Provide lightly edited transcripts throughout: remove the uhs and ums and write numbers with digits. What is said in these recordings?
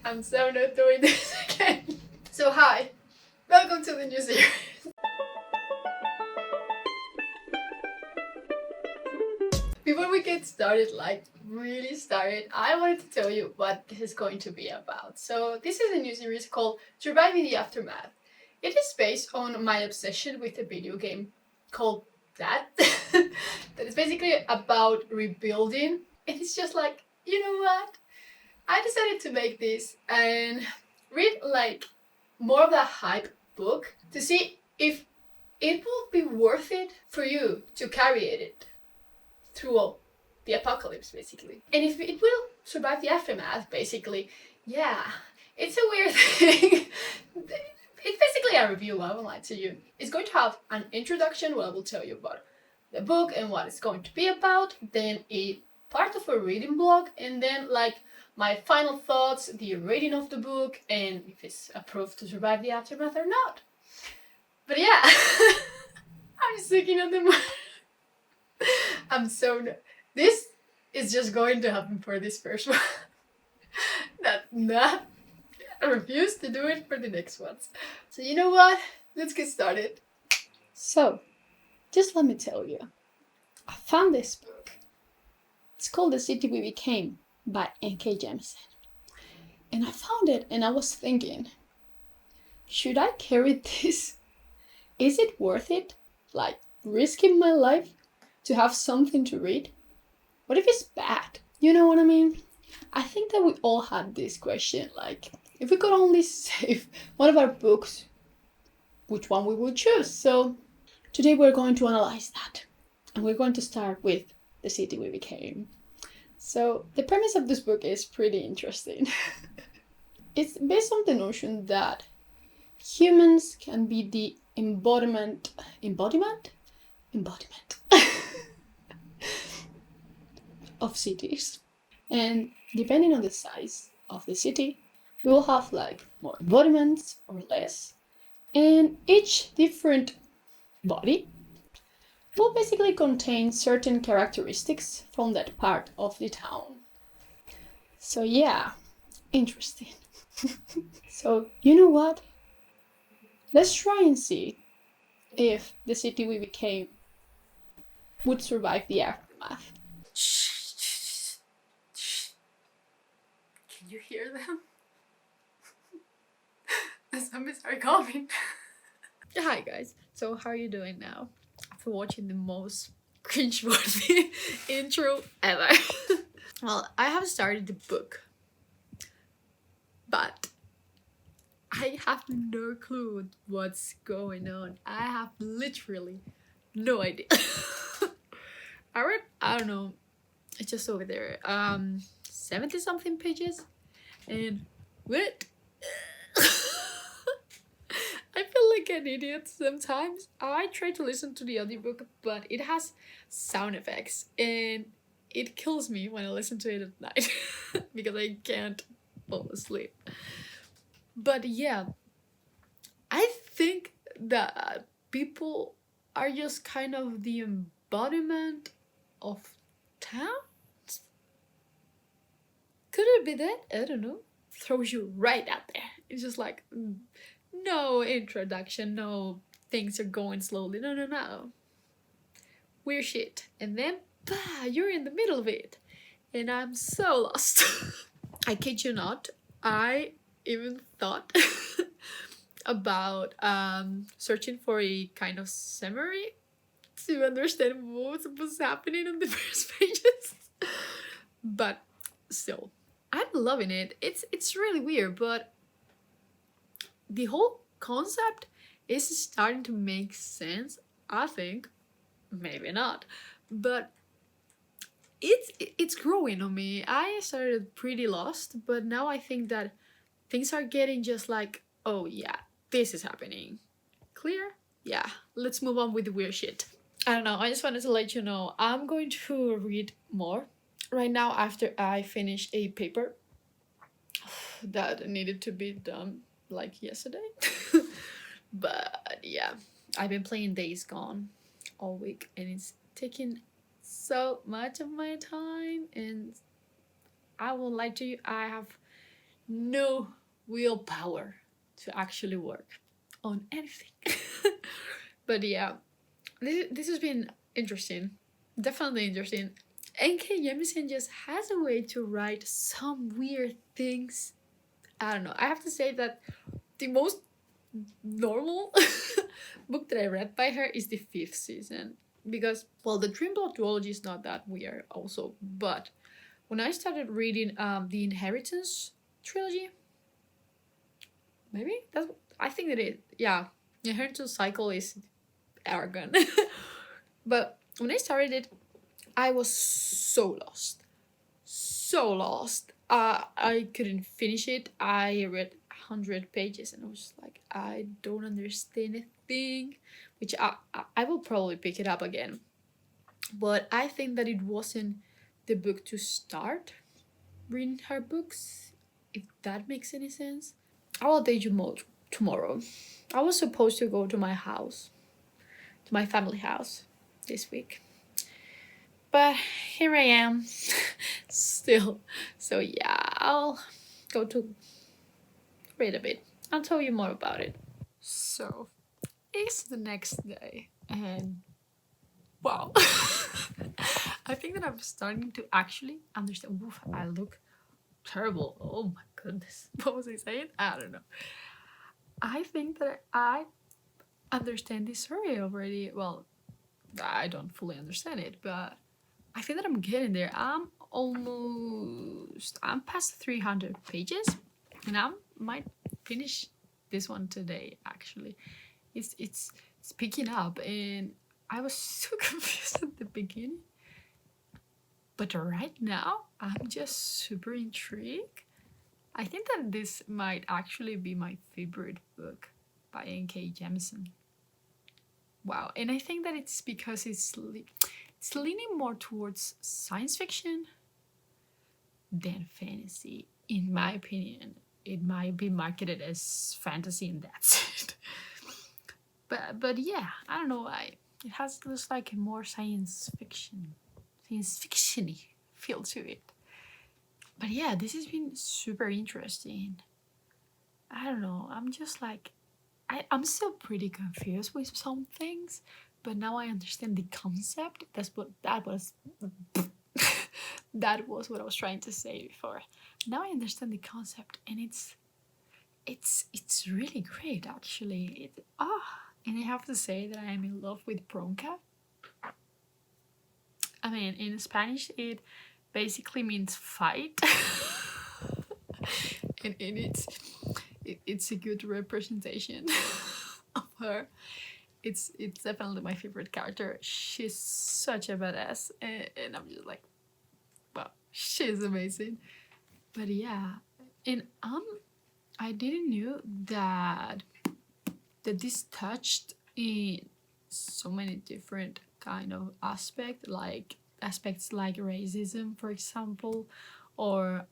I'm so not doing this again. So hi, welcome to the new series. Before we get started, really started, I wanted to tell you what this is going to be about. So this is a new series called Surviving the Aftermath. It is based on my obsession with a video game called that. That is basically about rebuilding. And it's just like, you know what? I decided to make this and read more of the hype book to see if it will be worth it for you to carry it through the apocalypse, basically. And if it will survive the aftermath, basically. Yeah, it's a weird thing. It's basically a review, I won't lie to you. It's going to have an introduction where I will tell you about the book and what it's going to be about, then a part of a reading blog, and then my final thoughts, the rating of the book, and if it's approved to survive the aftermath or not. But yeah, I'm just looking at the I'm so this is just going to happen for this first one. I refuse to do it for the next ones. So you know what? Let's get started. So, just let me tell you, I found this book. It's called The City We Became by N.K. Jemisin. And I found it and I was thinking, should I carry this? Is it worth it? Risking my life to have something to read? What if it's bad? You know what I mean? I think that we all had this question, if we could only save one of our books, which one we would choose? So today we're going to analyze that. And we're going to start with The City We Became. So the premise of this book is pretty interesting. It's based on the notion that humans can be the embodiment of cities. And depending on the size of the city, we will have more embodiments or less. And each different body will basically contain certain characteristics from that part of the town. So yeah, interesting. So you know what? Let's try and see if the city we became would survive the aftermath. Can you hear them? The zombies are coming. Hi guys, so how are you doing now? After watching the most cringeworthy intro ever. Well, I have started the book, but I have no clue what's going on. I have literally no idea. I read, I don't know, it's just over there, 70 something pages, and what? I feel like an idiot sometimes. I try to listen to the audiobook, but it has sound effects, and it kills me when I listen to it at night because I can't fall asleep. But yeah, I think that people are just kind of the embodiment of towns. Could it be that? I don't know. Throws you right out there. It's just no introduction, no things are going slowly. No. Weird shit. And then, you're in the middle of it. And I'm so lost. I kid you not. I even thought about searching for a kind of summary to understand what was happening on the first pages. But still, I'm loving it. It's really weird, but the whole concept is starting to make sense, I think. Maybe not, but it's growing on me. I started pretty lost, but now I think that things are getting just oh yeah, this is happening. Clear? Yeah, let's move on with the weird shit. I don't know, I just wanted to let you know I'm going to read more right now after I finish a paper that needed to be done yesterday. But yeah, I've been playing Days Gone all week and it's taking so much of my time, and I won't lie to you, I have no willpower to actually work on anything. But yeah, this has been interesting. Definitely interesting. N.K. Jemisin just has a way to write some weird things. I don't know. I have to say that the most normal book that I read by her is the 5th season. Because, well, the Dream Plot duology is not that weird also. But when I started reading the Inheritance trilogy, maybe? I think it is. Yeah. The Inheritance cycle is arrogant. But when I started it, I was so lost. So lost. I couldn't finish it. I read 100 pages and I was like, I don't understand a thing. Which I will probably pick it up again. But I think that it wasn't the book to start reading her books, if that makes any sense. I will update you more tomorrow. I was supposed to go to my house, to my family house this week. But here I am, still. So yeah, I'll go to read a bit. I'll tell you more about it. So, it's the next day, and wow. I think that I'm starting to actually understand. Oof, I look terrible. Oh my goodness. What was I saying? I don't know. I think that I understand this story already. Well, I don't fully understand it, but I think that I'm getting there. I'm past 300 pages, and I might finish this one today. Actually, it's picking up, and I was so confused at the beginning, but right now I'm just super intrigued. I think that this might actually be my favorite book by N.K. Jemisin. Wow, and I think that it's because it's leaning more towards science fiction than fantasy, in my opinion. It might be marketed as fantasy and that's it. But yeah, I don't know. It has this like a more science fictiony feel to it. But yeah, this has been super interesting. I don't know. I'm just like, I'm still pretty confused with some things, but now I understand the concept. That was that was what I was trying to say before. Now I understand the concept, and it's really great actually. And I have to say that I am in love with bronca. I mean, in Spanish, it basically means fight, and it's a good representation of her. It's definitely my favorite character. She's such a badass, and I'm just like, wow, she's amazing. But yeah, and I didn't know that this touched in so many different kind of aspects like racism, for example, or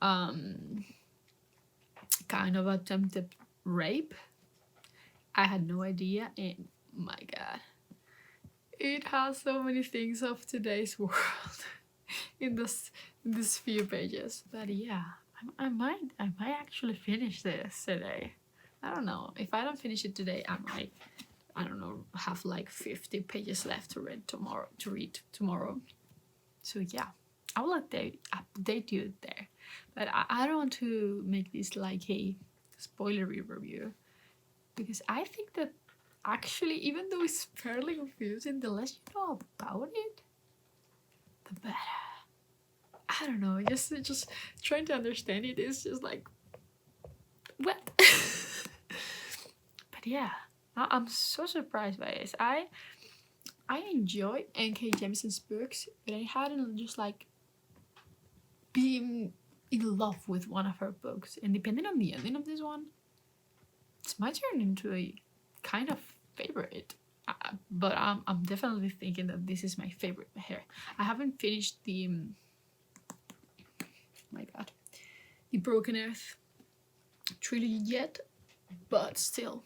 kind of attempted rape. I had no idea, and my god, it has so many things of today's world in this few pages. But yeah, I might actually finish this today. I don't know. If I don't finish it today, I might, I don't know, have like 50 pages left to read tomorrow. So yeah, I will update you there. But I don't want to make this like a spoilery review, because I think that actually, even though it's fairly confusing, the less you know about it, the better. I don't know, just trying to understand it is just like, what? But yeah, I'm so surprised by this. I enjoy N.K. Jemisin's books, but I hadn't just like been in love with one of her books. And depending on the ending of this one, it's might turn into a kind of favorite. But I'm definitely thinking that this is my favorite here. I haven't finished the my god, the Broken Earth trilogy yet, but still,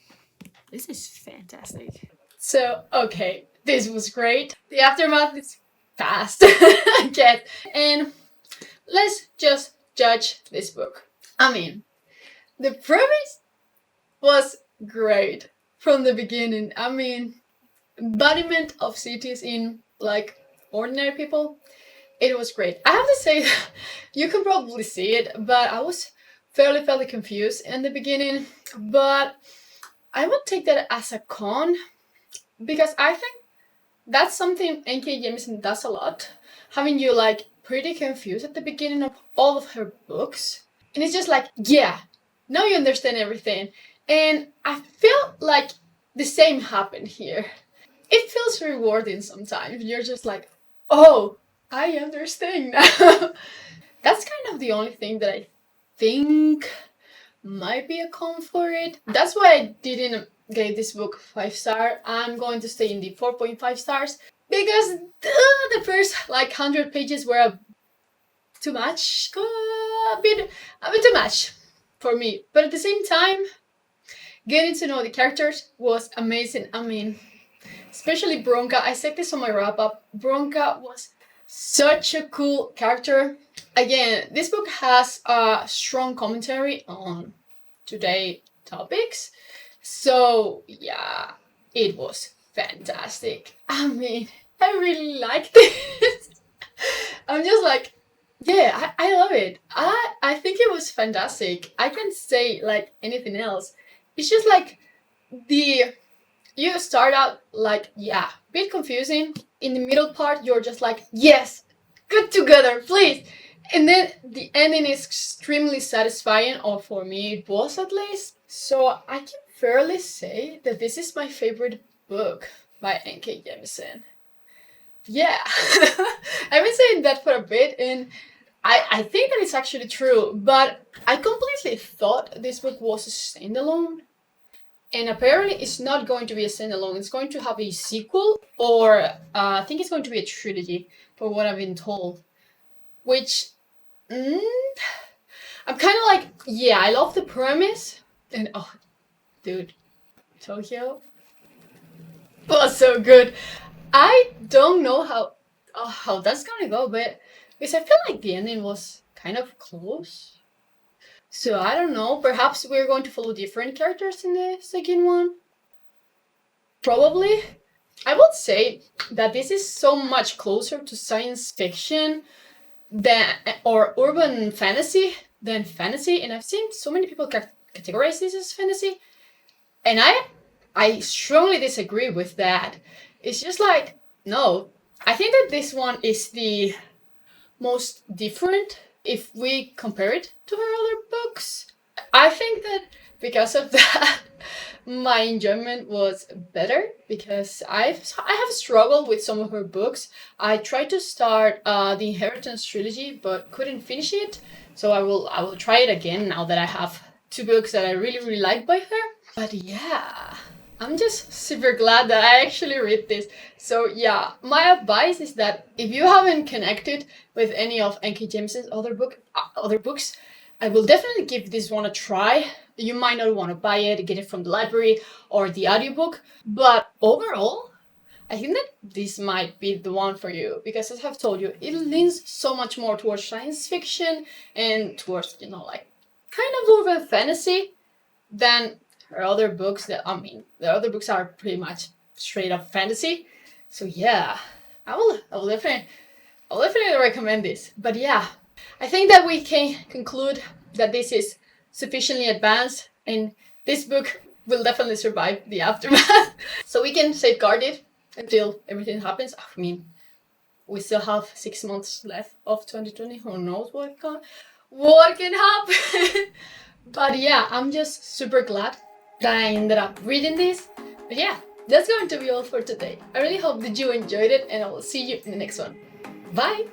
this is fantastic. So, okay, this was great. The aftermath is fast, I guess. And let's just judge this book. I mean, The premise was great from the beginning. I mean, embodiment of cities in like ordinary people. It was great. I have to say that you can probably see it, but I was fairly confused in the beginning. But I would take that as a con because I think that's something N.K. Jemisin does a lot, having you like pretty confused at the beginning of all of her books. And it's just like, yeah, now you understand everything. And I feel like the same happened here. It feels rewarding sometimes. You're just like, oh, I understand now. That's kind of the only thing that I think might be a con for it. That's why I didn't give this book 5 star. I'm going to stay in the 4.5 stars because the first like 100 pages were too much, a bit too much for me. But at the same time, getting to know the characters was amazing. I mean, especially Bronca. I said this on my wrap up. Bronca was such a cool character. Again, this book has a strong commentary on today topics. So yeah, it was fantastic. I mean, I really liked it. I'm just like, yeah, I love it. I think it was fantastic. I can't say like anything else. It's just like the you start out like, yeah, bit confusing. In the middle part, you're just like, yes, good together, please. And then the ending is extremely satisfying, or for me it was at least. So I can fairly say that this is my favorite book by N.K. Jemisin. Yeah, I've been saying that for a bit, and I think that it's actually true, but I completely thought this book was a standalone. And apparently it's not going to be a standalone. It's going to have a sequel, or I think it's going to be a trilogy, for what I've been told. Which, I'm kind of like, yeah, I love the premise. And oh, dude, Tokyo was so good. I don't know how that's gonna go, but because I feel like the ending was kind of close. So I don't know. Perhaps we're going to follow different characters in the second one. Probably. I would say that this is so much closer to science fiction than or urban fantasy than fantasy, and I've seen so many people categorize this as fantasy, and I strongly disagree with that. It's just like, no. I think that this one is the most different if we compare it to her other books. I think that because of that, my enjoyment was better because I have struggled with some of her books. I tried to start the Inheritance trilogy, but couldn't finish it. So I will try it again now that I have 2 books that I really like by her. But yeah, I'm just super glad that I actually read this. So yeah, my advice is that if you haven't connected with any of N.K. Jemisin's other books, I will definitely give this one a try. You might not want to buy it, get it from the library or the audiobook, but overall, I think that this might be the one for you because, as I've told you, it leans so much more towards science fiction and towards, like kind of urban fantasy than her other books. The other books are pretty much straight up fantasy. So yeah, I will definitely recommend this. But yeah, I think that we can conclude that this is sufficiently advanced and this book will definitely survive the aftermath. So we can safeguard it until everything happens. I mean, we still have 6 months left of 2020. Who knows what can happen? But yeah, I'm just super glad that I ended up reading this. But yeah, that's going to be all for today. I really hope that you enjoyed it, and I will see you in the next one. Bye!